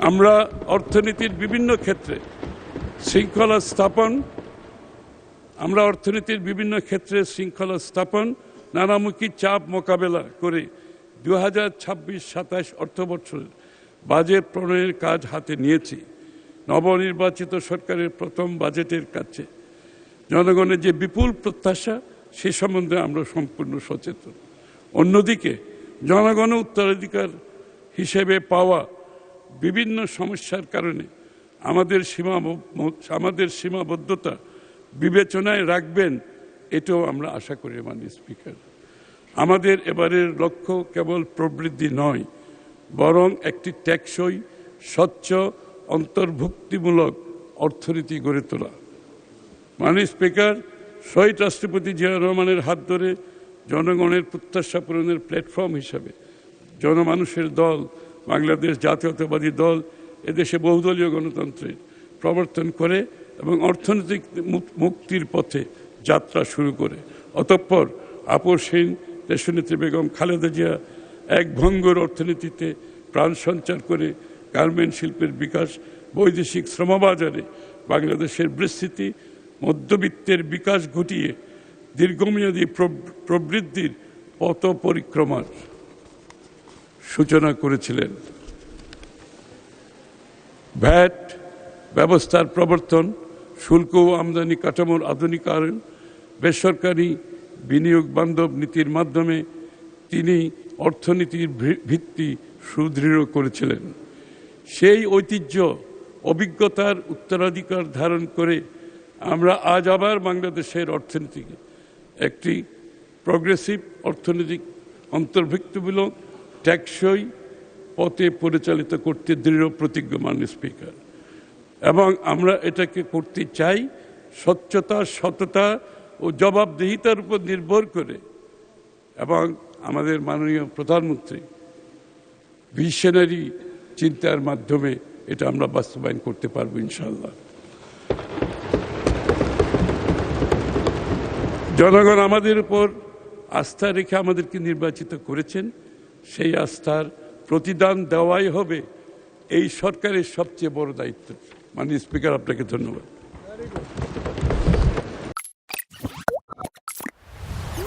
আমরা অর্থনীতির বিভিন্ন ক্ষেত্রে শৃঙ্খলা স্থাপন নানামুখী চাপ মোকাবেলা করে 2026-27 অর্থবছরের বাজেট প্রণয়নের কাজ হাতে নিয়েছি। নবনির্বাচিত সরকারের প্রথম বাজেটের কাছে জনগণের যে বিপুল প্রত্যাশা সে সম্বন্ধে আমরা সম্পূর্ণ সচেতন। অন্যদিকে জনগণ উত্তরাধিকার হিসেবে পাওয়া বিভিন্ন সমস্যার কারণে আমাদের সীমাবদ্ধতা বিবেচনায় রাখবেন, এটাও আমরা আশা করি। মাননীয় স্পিকার, আমাদের এবারের লক্ষ্য কেবল প্রবৃদ্ধি নয়, বরং একটি টেকসই, স্বচ্ছ, অন্তর্ভুক্তিমূলক অর্থনীতি গড়ে তোলা। মাননীয় স্পিকার, শহীদ রাষ্ট্রপতি জিয়া রহমানের হাত ধরে জনগণের প্রত্যাশা পূরণের প্ল্যাটফর্ম হিসাবে জনমানুষের দল বাংলাদেশ জাতীয়তাবাদী দল এদেশে বহুদলীয় গণতন্ত্রের প্রবর্তন করে এবং অর্থনৈতিক মুক্তির পথে যাত্রা শুরু করে। অতঃপর আপসহীন দেশনেত্রী বেগম খালেদা জিয়া এক ভঙ্গুর অর্থনীতিতে প্রাণ সঞ্চার করে গার্মেন্ট শিল্পের বিকাশ, বৈদেশিক শ্রমবাজারে বাংলাদেশের বিস্তৃতি, মধ্যবিত্তের বিকাশ ঘটিয়ে দীর্ঘমেয়াদী প্রবৃদ্ধির পথ পরিক্রমার সূচনা করেছিলেন। ভ্যাট ব্যবস্থার প্রবর্তন, শুল্ক ও আমদানি কাঠামোর আধুনিকায়ন, বেসরকারি বিনিয়োগ বান্ধব নীতির মাধ্যমে তিনি অর্থনীতির ভিত্তি সুদৃঢ় করেছিলেন। সেই ঐতিহ্য অভিজ্ঞতার উত্তরাধিকার ধারণ করে আমরা আজ আবার বাংলাদেশের অর্থনীতিকে একটি প্রগ্রেসিভ অর্থনৈতিক অন্তর্ভুক্তিমূলক টেকসই পথে পরিচালিত করতে দৃঢ় প্রতিজ্ঞ। মাননীয় স্পিকার, এবং আমরা এটাকে করতে চাই স্বচ্ছতা, সততা ও জবাবদিহিতার উপর নির্ভর করে, এবং আমাদের মাননীয় প্রধানমন্ত্রী ভিশনারি চিন্তার মাধ্যমে এটা আমরা বাস্তবায়ন করতে পারবো ইনশাআল্লাহ। জনগণ আমাদের উপর আস্থা রেখে আমাদেরকে নির্বাচিত করেছেন, সেই আস্থার প্রতিদান দেওয়াই হবে এই সরকারের সবচেয়ে বড় দায়িত্ব। মাননীয় স্পিকার, আপনাকে ধন্যবাদ।